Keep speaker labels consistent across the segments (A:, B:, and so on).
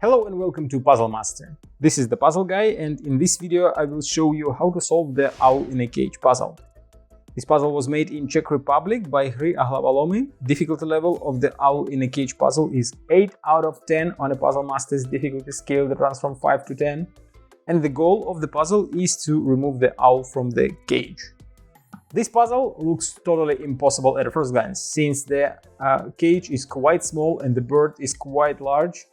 A: Hello and welcome to Puzzle Master. This is the Puzzle Guy, and in this video I will show you how to solve the Owl in a Cage puzzle. This puzzle was made in Czech Republic by Hry a Hlavalomy. Difficulty level of the Owl in a Cage puzzle is 8 out of 10 on a Puzzle Master's difficulty scale that runs from 5 to 10. And the goal of the puzzle is to remove the owl from the cage. This puzzle looks totally impossible at first glance, since the cage is quite small and the bird is quite large,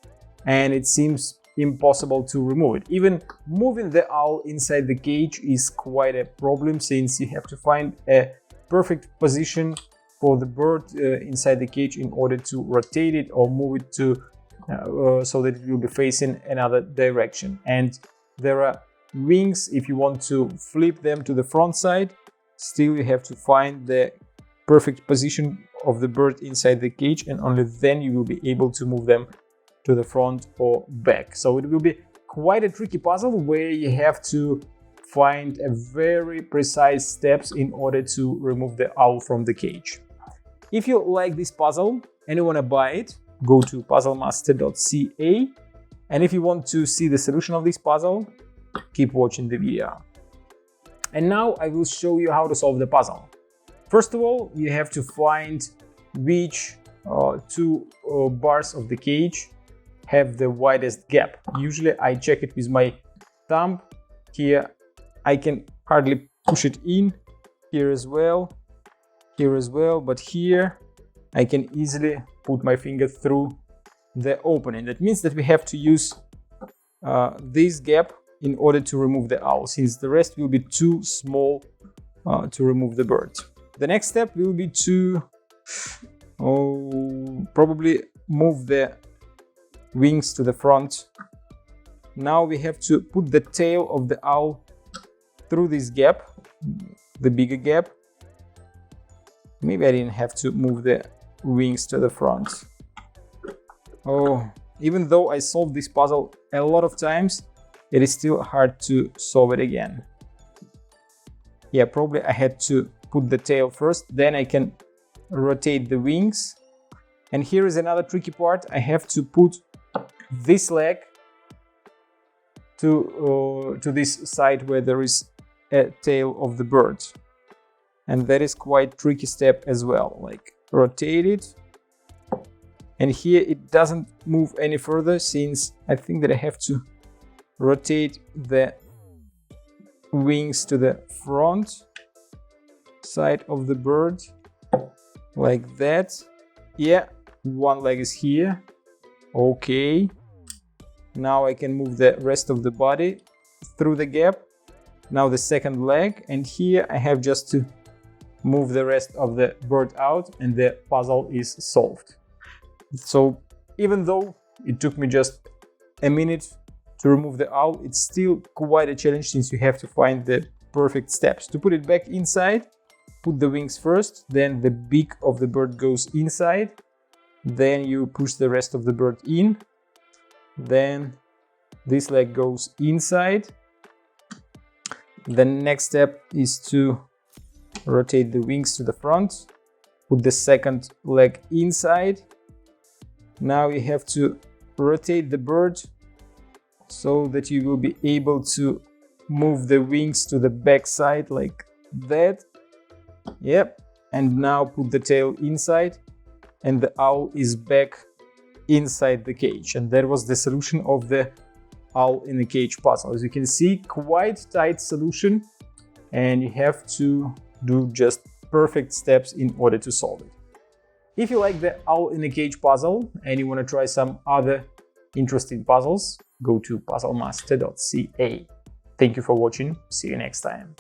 A: and it seems impossible to remove it. Even moving the owl inside the cage is quite a problem, since you have to find a perfect position for the bird inside the cage in order to rotate it or move it to so that it will be facing another direction. And there are wings if you want to flip them to the front side. Still, you have to find the perfect position of the bird inside the cage, and only then you will be able to move them to the front or back. So it will be quite a tricky puzzle where you have to find a very precise steps in order to remove the owl from the cage. If you like this puzzle and you want to buy it, go to puzzlemaster.ca, and if you want to see the solution of this puzzle, keep watching the video. And now I will show you how to solve the puzzle. First of all, you have to find which two bars of the cage have the widest gap. Usually I check it with my thumb. Here I can hardly push it in, here as well, but here I can easily put my finger through the opening. That means that we have to use this gap in order to remove the owl, since the rest will be too small to remove the bird. The next step will be to probably move the wings to the front. Now we have to put the tail of the owl through this gap, the bigger gap. Maybe I didn't have to move the wings to the front. Even though I solved this puzzle a lot of times, it is still hard to solve it again. Yeah, probably I had to put the tail first, then I can rotate the wings. And here is another tricky part. I have to put this leg to this side where there is a tail of the bird. And that is quite tricky step as well. Like, rotate it. And here it doesn't move any further, since I think that I have to rotate the wings to the front side of the bird, like that. Yeah, one leg is here. Okay, now I can move the rest of the body through the gap. Now the second leg, and here I have just to move the rest of the bird out, and the puzzle is solved. So even though it took me just a minute to remove the owl, it's still quite a challenge, since you have to find the perfect steps. To put it back inside, put the wings first, then the beak of the bird goes inside, then you push the rest of the bird in, then this leg goes inside. The next step is to rotate the wings to the front, put the second leg inside. Now you have to rotate the bird so that you will be able to move the wings to the back side, like that. Yep, and now put the tail inside, and the owl is back inside the cage. And that was the solution of the Owl in a Cage puzzle. As you can see, quite tight solution, and you have to do just perfect steps in order to solve it. If you like the Owl in a Cage puzzle and you want to try some other interesting puzzles, go to puzzlemaster.ca. Thank you for watching. See you next time.